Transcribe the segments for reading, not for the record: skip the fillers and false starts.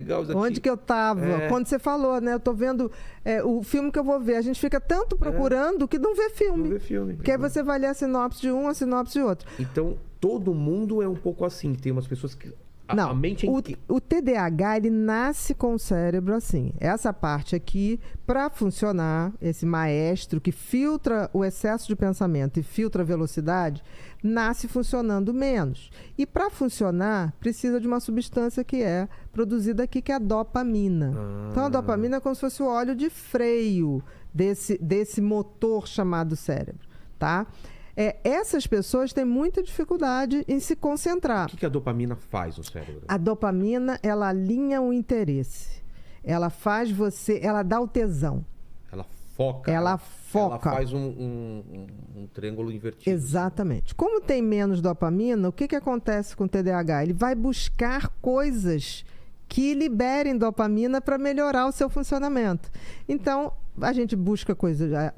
legal isso aqui. Onde que eu tava? Quando você falou, né? Eu tô vendo o filme que eu vou ver. A gente fica tanto procurando que não vê filme. Não vê filme. Porque aí você vai ler a sinopse de um, a sinopse de outro. Então, todo mundo é um pouco assim. Tem umas pessoas que... Não, a mente o TDAH, ele nasce com o cérebro assim. Essa parte aqui, para funcionar, esse maestro que filtra o excesso de pensamento e filtra a velocidade, nasce funcionando menos. E para funcionar, precisa de uma substância que é produzida aqui, que é a dopamina. Então, a dopamina é como se fosse o óleo de freio desse motor chamado cérebro, tá? Essas pessoas têm muita dificuldade em se concentrar. O que a dopamina faz no cérebro? A dopamina, ela alinha o interesse. Ela faz você... Ela dá o tesão. Ela foca. Ela foca. Ela faz um triângulo invertido. Exatamente. Como tem menos dopamina, o que acontece com o TDAH? Ele vai buscar coisas que liberem dopamina para melhorar o seu funcionamento. Então, a gente busca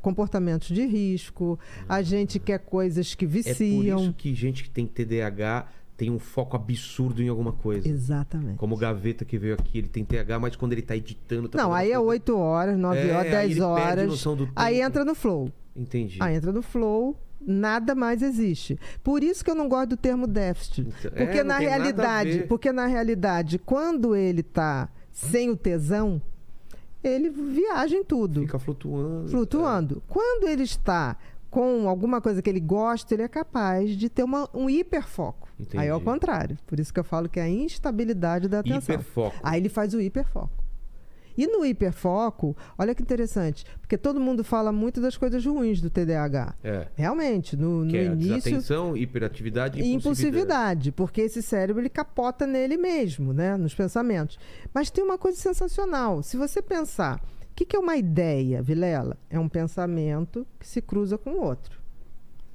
comportamentos de risco, a gente quer coisas que viciam. É por isso que gente que tem TDAH tem um foco absurdo em alguma coisa. Exatamente. Como o Gaveta que veio aqui, ele tem TDAH, mas quando ele tá editando... Não, aí é 8 horas, 9 horas, 10 horas. Perde a noção do tempo. Aí entra no flow. Entendi. Aí entra no flow, nada mais existe. Por isso que eu não gosto do termo déficit. Porque na realidade, quando ele tá sem o tesão, ele viaja em tudo. Fica flutuando. Flutuando. Quando ele está com alguma coisa que ele gosta, ele é capaz de ter um hiperfoco. Entendi. Aí é ao contrário. Por isso que eu falo que é a instabilidade da atenção. Hiperfoco. Aí ele faz o hiperfoco. E no hiperfoco, olha que interessante, porque todo mundo fala muito das coisas ruins do TDAH. Realmente, no início... Desatenção, hiperatividade e impulsividade. Porque esse cérebro, ele capota nele mesmo, né? Nos pensamentos. Mas tem uma coisa sensacional. Se você pensar, o que é uma ideia, Vilela? É um pensamento que se cruza com o outro.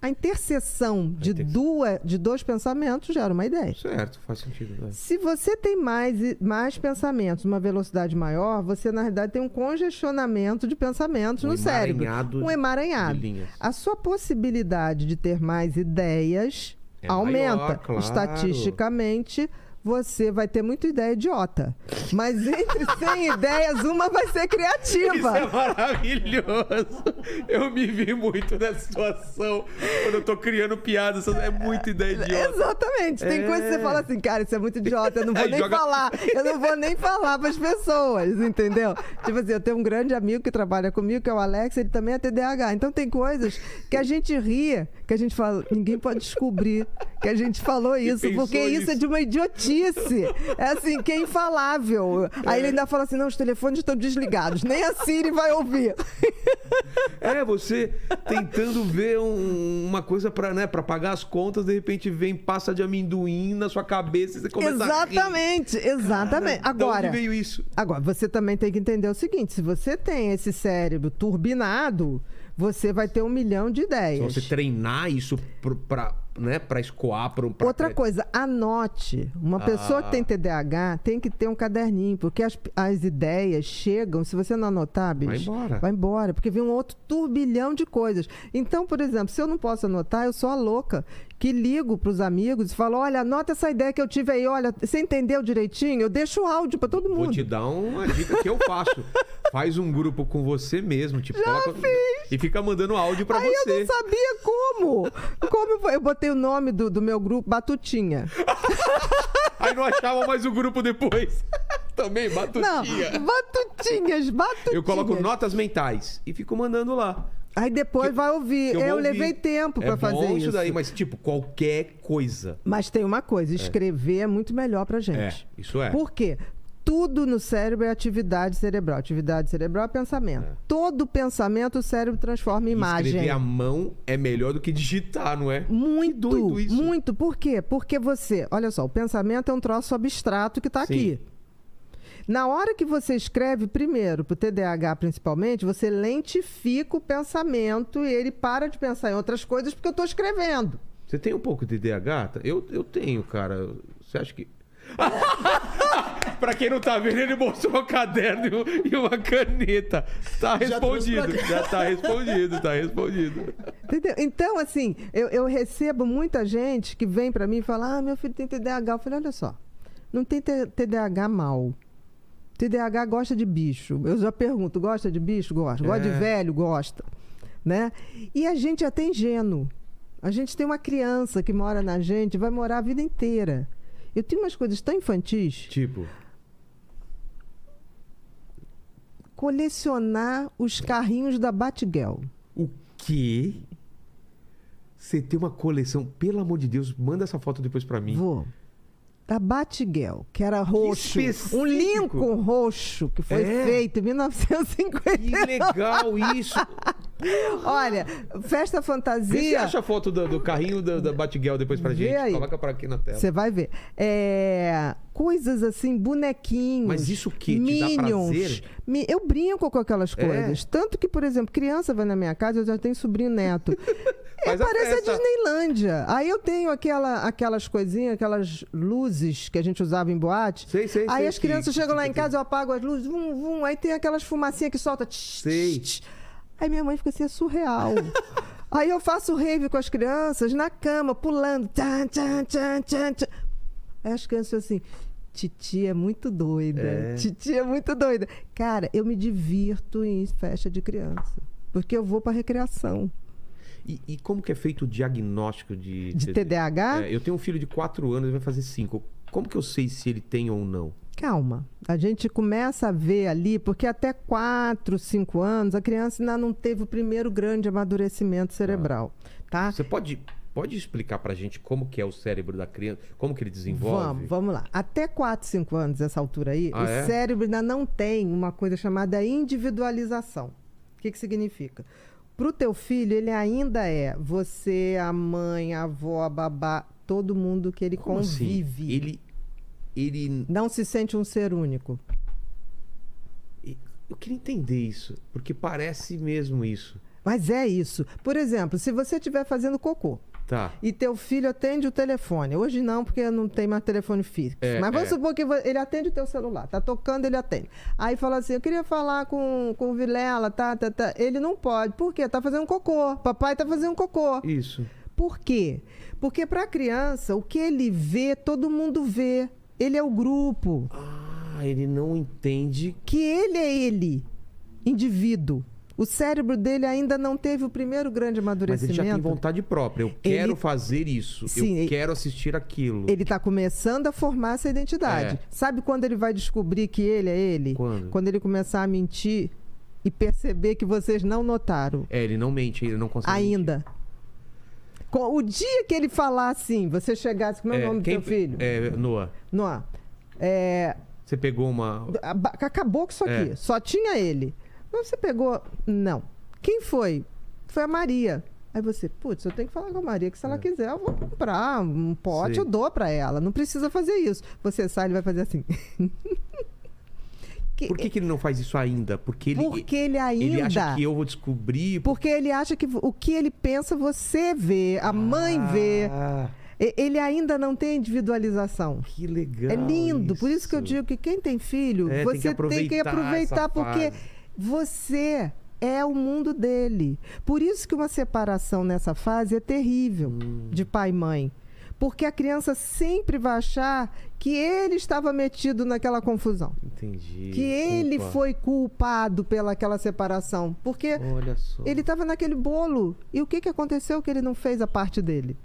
A interseção de dois pensamentos gera uma ideia. Certo, faz sentido. Né? Se você tem mais pensamentos, uma velocidade maior, você, na realidade, tem um congestionamento de pensamentos no cérebro. Um emaranhado. De linhas. A sua possibilidade de ter mais ideias aumenta. Maior, claro. Estatisticamente, você vai ter muita ideia idiota. Mas entre 100 ideias, uma vai ser criativa. Isso é maravilhoso. Eu me vi muito nessa situação. Quando eu tô criando piadas, é muita ideia idiota. Exatamente. Tem coisa que você fala assim, cara, isso é muito idiota, eu não vou nem falar. Eu não vou nem falar pras pessoas, entendeu? Tipo assim, eu tenho um grande amigo que trabalha comigo, que é o Alex, ele também é TDAH. Então tem coisas que a gente ria, que a gente fala, ninguém pode descobrir que a gente falou isso, porque isso é de uma idiotice. É assim, que é infalável. Aí ele ainda fala assim, não, os telefones estão desligados, nem a Siri vai ouvir. Você tentando ver uma coisa pra pagar as contas, de repente vem pasta de amendoim na sua cabeça e você começa a rir. Exatamente. Agora, de onde veio isso? Agora, você também tem que entender o seguinte, se você tem esse cérebro turbinado, você vai ter 1 milhão de ideias. Se você treinar isso pra escoar para um... Outra coisa, anote. Uma pessoa que tem TDAH tem que ter um caderninho, porque as ideias chegam, se você não anotar, bicho, vai embora, porque vem um outro turbilhão de coisas. Então, por exemplo, se eu não posso anotar, eu sou a louca que ligo pros amigos e falo, olha, anota essa ideia que eu tive aí, olha, você entendeu direitinho? Eu deixo o áudio pra todo mundo. Vou te dar uma dica que eu faço. Faz um grupo com você mesmo, e fica mandando áudio pra você. Aí eu não sabia como. Eu botei o nome do meu grupo, Batutinha. Aí não achava mais o grupo depois. Também, Batutinha. Não, Batutinhas. Eu coloco notas mentais e fico mandando lá. Aí depois vai ouvir. Eu levei tempo pra fazer isso. Daí, mas qualquer coisa. Mas tem uma coisa, escrever é muito melhor pra gente. Isso é. Por quê? Tudo no cérebro é atividade cerebral. Atividade cerebral é pensamento. Todo pensamento o cérebro transforma em imagem. Escrever à mão é melhor do que digitar, não é? Muito, que doido isso. Muito. Por quê? Porque olha só, o pensamento é um troço abstrato que tá aqui. Na hora que você escreve, primeiro, pro TDAH principalmente, você lentifica o pensamento e ele para de pensar em outras coisas porque eu tô escrevendo. Você tem um pouco de TDAH? Eu tenho, cara. Você acha que... Pra quem não tá vendo, ele mostrou um caderno e uma caneta. Tá respondido. Já tá respondido. Entendeu? Então, assim, eu recebo muita gente que vem pra mim e fala, meu filho tem TDAH. Eu falei, olha só, não tem TDAH mal. TDAH gosta de bicho. Eu já pergunto, gosta de bicho? Gosta. Gosta de velho? Gosta. Né? E a gente é até ingênuo. A gente tem uma criança que mora na gente, vai morar a vida inteira. Eu tenho umas coisas tão infantis. Tipo? Colecionar os carrinhos da Batgirl. O quê? Você tem uma coleção? Pelo amor de Deus, manda essa foto depois pra mim. Vou. Da Batgirl, que era roxo. Específico. Um Lincoln roxo, que foi feito em 1950. Que legal isso! Olha, Festa Fantasia... Vê se acha a foto do carrinho da Batgirl depois pra gente. Aí. Coloca pra aqui na tela. Você vai ver. Coisas assim, bonequinhos. Mas isso o quê? Minions. Te dá prazer? Eu brinco com aquelas coisas. Tanto que, por exemplo, criança vai na minha casa, eu já tenho sobrinho neto. Parece a Disneylândia. Aí eu tenho aquelas coisinhas, aquelas luzes que a gente usava em boate. Sei, aí as crianças chegam lá em casa, eu apago as luzes, vum, vum, aí tem aquelas fumacinhas que solta. Sei. Aí minha mãe fica assim, é surreal. Aí eu faço rave com as crianças na cama, pulando. Tchan, tchan, tchan, tchan, tchan. Aí as crianças assim, titia é muito doida. Titia é muito doida. Cara, eu me divirto em festa de criança. Porque eu vou pra recreação. E como que é feito o diagnóstico de TDAH? Eu tenho um filho de 4 anos, ele vai fazer 5. Como que eu sei se ele tem ou não? Calma. A gente começa a ver ali, porque até 4, 5 anos, a criança ainda não teve o primeiro grande amadurecimento cerebral. Tá? Você pode explicar pra gente como que é o cérebro da criança? Como que ele desenvolve? Vamos lá. Até 4, 5 anos, essa altura aí, o cérebro ainda não tem uma coisa chamada individualização. O que significa? Pro teu filho, ele ainda é você, a mãe, a avó, a babá, todo mundo que ele Como convive. Assim? Ele não se sente um ser único. Eu queria entender isso, porque parece mesmo isso. Mas é isso. Por exemplo, se você estiver fazendo cocô, e teu filho atende o telefone. Hoje não, porque não tem mais telefone fixo. Mas vamos supor que ele atende o teu celular. Tá tocando, ele atende. Aí fala assim, eu queria falar com o Vilela, tá. Ele não pode. Por quê? Tá fazendo cocô. Papai tá fazendo cocô. Isso. Por quê? Porque pra criança, o que ele vê, todo mundo vê. Ele é o grupo. Ele não entende... Que ele é ele. Indivíduo. O cérebro dele ainda não teve o primeiro grande amadurecimento. Mas ele já tem vontade própria. Eu quero fazer isso. Sim, eu quero assistir aquilo. Ele está começando a formar essa identidade. Sabe quando ele vai descobrir que ele é ele? Quando ele começar a mentir e perceber que vocês não notaram. Ele não mente, ele não consegue ainda. Mentir. O dia que ele falar assim, você chegasse... Como é o nome do teu filho? Noah. Noah. Você pegou uma... Acabou com isso aqui. Só tinha ele. Mas você pegou... Não. Quem foi? Foi a Maria. Aí você, putz, eu tenho que falar com a Maria, que se ela quiser, eu vou comprar um pote, eu dou pra ela. Não precisa fazer isso. Você sai, ele vai fazer assim. Por que ele não faz isso ainda? Porque ele ainda... Ele acha que eu vou descobrir... Porque ele acha que o que ele pensa, você vê, a mãe vê. Ele ainda não tem individualização. Que legal. É lindo. Por isso que eu digo que quem tem filho, você tem que aproveitar porque você é o mundo dele. Por isso que uma separação nessa fase é terrível de pai e mãe. Porque a criança sempre vai achar que ele estava metido naquela confusão. Entendi. Que ele foi culpado pelaquela separação. Porque ele estava naquele bolo. E o que aconteceu que ele não fez a parte dele?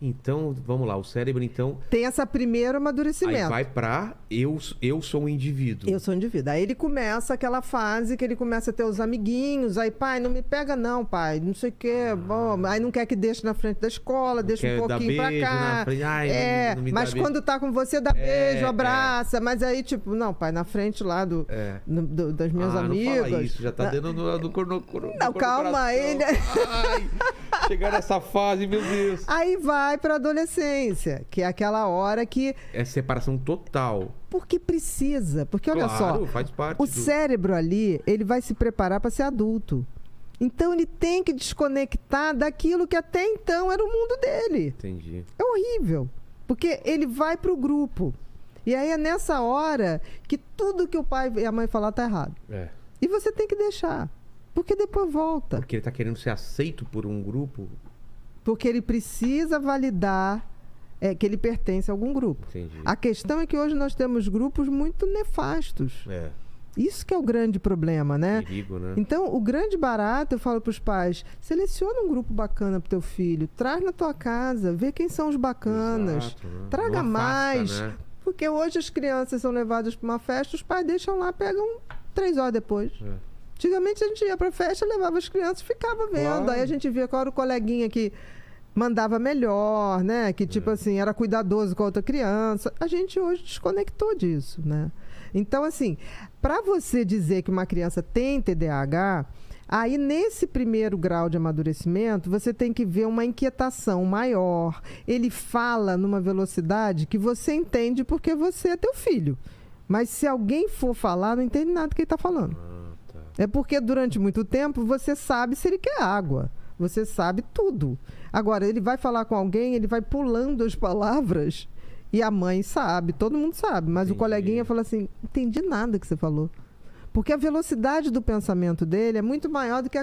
Então, vamos lá, o cérebro, então... Tem esse primeiro amadurecimento. Aí vai pra eu sou um indivíduo. Eu sou um indivíduo. Aí ele começa aquela fase que ele começa a ter os amiguinhos. Aí, pai, não me pega não, pai. Não sei o quê. Bom, aí não quer que deixe na frente da escola, deixa um pouquinho pra cá. Ai, não me mas quando tá com você, dá beijo, abraça. Mas aí, tipo, não, pai, na frente lá dos meus amigos. Não fala isso, já tá dando no corno. Não, calma, ele... Ai, chegar nessa fase, meu Deus. Aí vai para adolescência, que é aquela hora que... É separação total. Porque precisa. Porque olha só, faz parte o cérebro ali, ele vai se preparar para ser adulto. Então ele tem que desconectar daquilo que até então era o mundo dele. Entendi. É horrível. Porque ele vai pro grupo. E aí é nessa hora que tudo que o pai e a mãe falar tá errado. E você tem que deixar. Porque depois volta. Porque ele tá querendo ser aceito por um grupo... Porque ele precisa validar que ele pertence a algum grupo. Entendi. A questão é que hoje nós temos grupos muito nefastos. Isso que é o grande problema, né? Perigo, né? Então, o grande barato, eu falo para os pais, seleciona um grupo bacana para o teu filho, traz na tua casa, vê quem são os bacanas, Exato, né? traga Não afasta, mais. né? Porque hoje as crianças são levadas para uma festa, os pais deixam lá, pegam 3 horas depois. Antigamente a gente ia para festa, levava as crianças e ficava vendo. Claro. Aí a gente via qual era o coleguinha que mandava melhor, né? Que tipo assim, era cuidadoso com a outra criança. A gente hoje desconectou disso, né? Então, assim, para você dizer que uma criança tem TDAH, aí nesse primeiro grau de amadurecimento, você tem que ver uma inquietação maior. Ele fala numa velocidade que você entende porque você é teu filho. Mas se alguém for falar, não entende nada do que ele está falando. É porque durante muito tempo você sabe se ele quer água. Você sabe tudo. Agora, ele vai falar com alguém, ele vai pulando as palavras e a mãe sabe, todo mundo sabe. Mas o coleguinha fala assim, não entendi nada que você falou. Porque a velocidade do pensamento dele é muito maior do que a